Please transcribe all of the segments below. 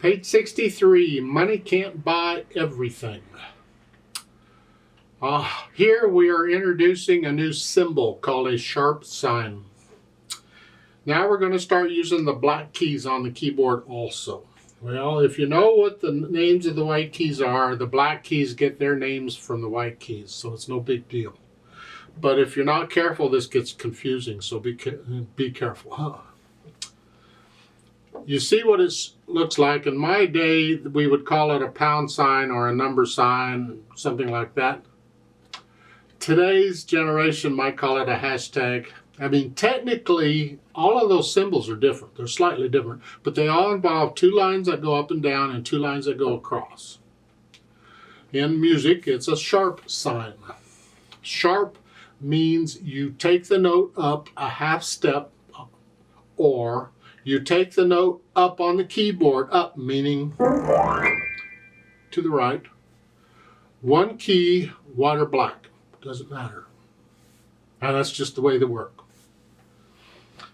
Page 63, money can't buy everything. Here we are introducing a new symbol called a sharp sign. Now we're going to start using the black keys on the keyboard also. Well, if you know what the names of the white keys are, the black keys get their names from the white keys, so it's no big deal. But if you're not careful, this gets confusing, so be careful. You see what it looks like. In my day, we would call it a pound sign or a number sign, something like that. Today's generation might call it a hashtag. I mean, technically, all of those symbols are different. They're slightly different, but they all involve two lines that go up and down and two lines that go across. In music, it's a sharp sign. Sharp means you take the note up a half step, or you take the note up on the keyboard, up meaning to the right, one key, white or black, doesn't matter. And that's just the way they work.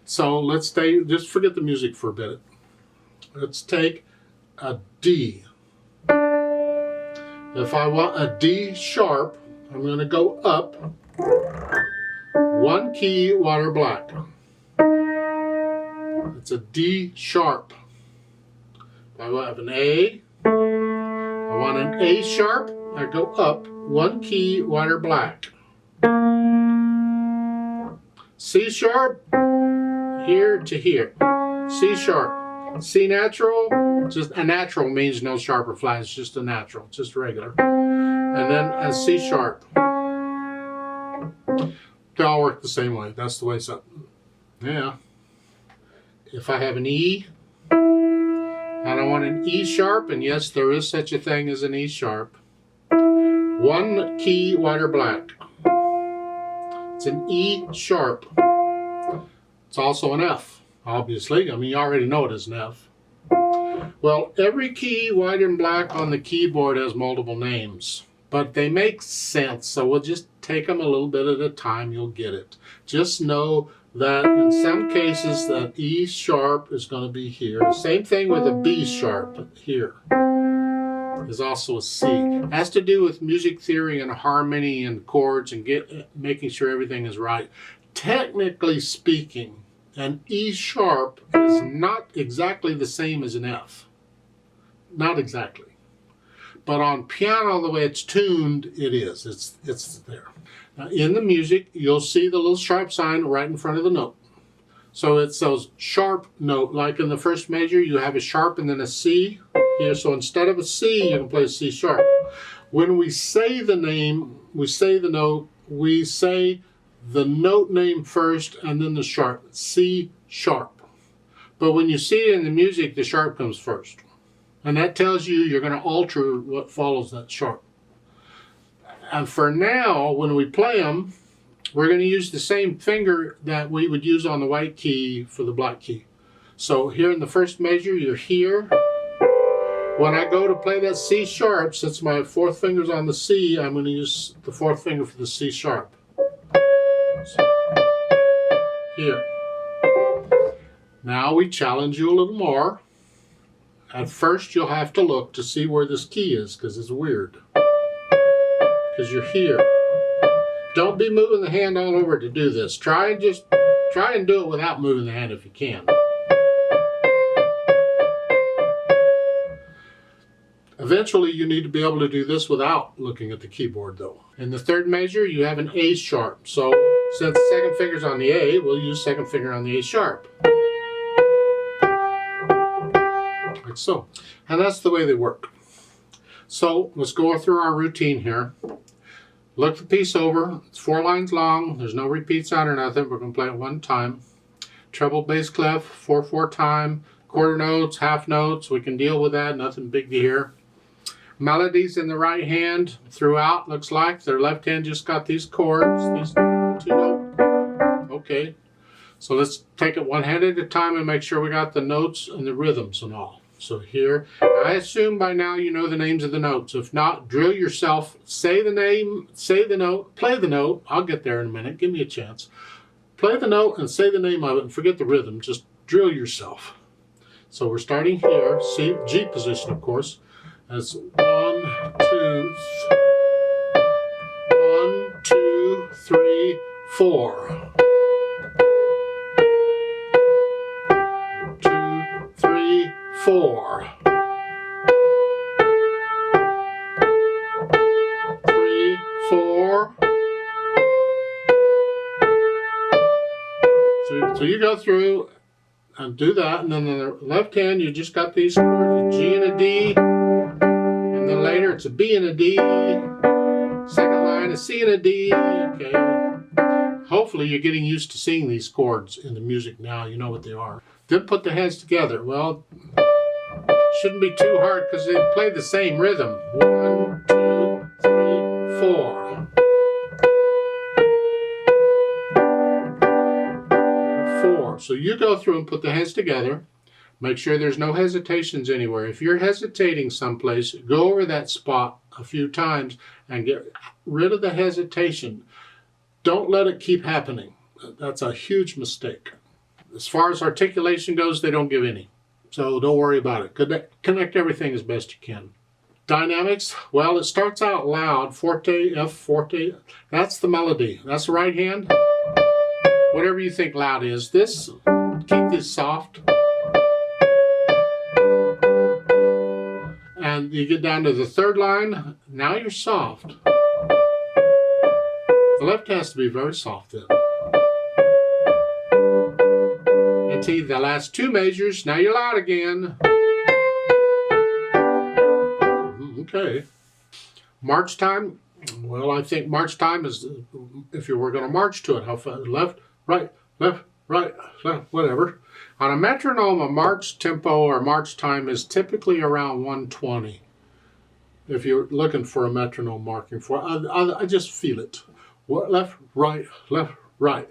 So let's just forget the music for a bit. Let's take a D. If I want a D sharp, I'm going to go up one key, white or black. It's a D sharp. If I have an A, I want an A sharp, I go up one key, white or black. C sharp, here to here. C sharp. C natural, just a natural means no sharp or flat, it's just a natural, just regular. And then a C sharp. They all work the same way. That's the way it's up. Yeah. If I have an E, and I want an E sharp, and yes, there is such a thing as an E sharp. One key, white or black. It's an E sharp. It's also an F, obviously. I mean, you already know it is an F. Well, every key, white and black on the keyboard has multiple names, but they make sense, so we'll just take them a little bit at a time. You'll get it. Just know that in some cases that E sharp is going to be here. Same thing with a B sharp here. Is also a C. It has to do with music theory and harmony and chords and making sure everything is right. Technically speaking, an E sharp is not exactly the same as an F. Not exactly. But on piano, the way it's tuned, it is. It's there. Now, in the music, you'll see the little sharp sign right in front of the note. So it's those sharp note, like in the first measure, you have a sharp and then a C here. So instead of a C, you can play a C sharp. When we say the name, we say the note, we say the note name first and then the sharp, C sharp. But when you see it in the music, the sharp comes first. And that tells you you're going to alter what follows that sharp. And for now, when we play them, we're going to use the same finger that we would use on the white key for the black key. So here in the first measure, you're here. When I go to play that C sharp, since my fourth finger's on the C, I'm going to use the fourth finger for the C sharp. So, here. Now we challenge you a little more. At first, you'll have to look to see where this key is, because it's weird. Because you're here. Don't be moving the hand all over to do this. Try and do it without moving the hand if you can. Eventually, you need to be able to do this without looking at the keyboard, though. In the third measure, you have an A sharp. So, since the second finger's on the A, we'll use second finger on the A sharp. Like so. And that's the way they work. So, let's go through our routine here. Look the piece over. It's 4 lines long. There's no repeats on or nothing. We're going to play it one time. Treble, bass, clef, 4/4 time. Quarter notes, half notes. We can deal with that. Nothing big to hear. Melodies in the right hand throughout. Looks like their left hand just got these chords. These 2 notes. Okay. So let's take it one hand at a time and make sure we got the notes and the rhythms and all. So here, I assume by now you know the names of the notes. If not, drill yourself. Say the name, say the note, play the note. I'll get there in a minute. Give me a chance. Play the note and say the name of it and forget the rhythm. Just drill yourself. So we're starting here, G position, of course. That's 1, 2, 1, 2, 3, 4. 2, 3, 4. 3, 4. So you go through and do that, and then on the left hand you just got these chords, a G and a D, and then later it's a B and a D, second line a C and a D. Okay. Hopefully you're getting used to seeing these chords in the music now. You know what they are. Then put the hands together. Well, shouldn't be too hard because they play the same rhythm. 1, 2, 3, 4. 4. So you go through and put the hands together. Make sure there's no hesitations anywhere. If you're hesitating someplace, go over that spot a few times and get rid of the hesitation. Don't let it keep happening. That's a huge mistake. As far as articulation goes, they don't give any. So don't worry about it. Connect everything as best you can. Dynamics, well, it starts out loud, forte, F, forte. That's the melody. That's the right hand. Whatever you think loud is. This, keep this soft. And you get down to the third line. Now you're soft. The left has to be very soft then. Into the last two measures. Now you're loud again. Okay. March time. Well, I think march time is if you were going to march to it. How far? Left, right, left, whatever. On a metronome, a march tempo or march time is typically around 120. If you're looking for a metronome marking for it, I just feel it. Left, right, left, right.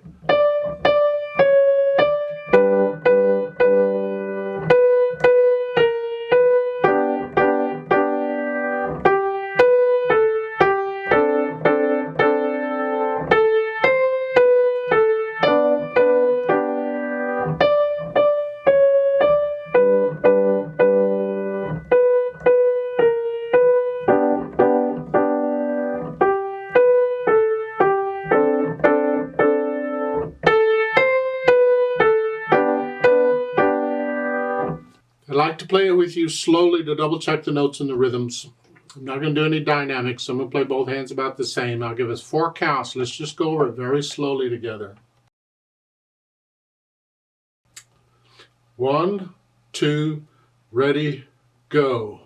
I like to play it with you slowly to double check the notes and the rhythms. I'm not going to do any dynamics. I'm going to play both hands about the same. I'll give us 4 counts. Let's just go over it very slowly together. 1, 2, ready, go.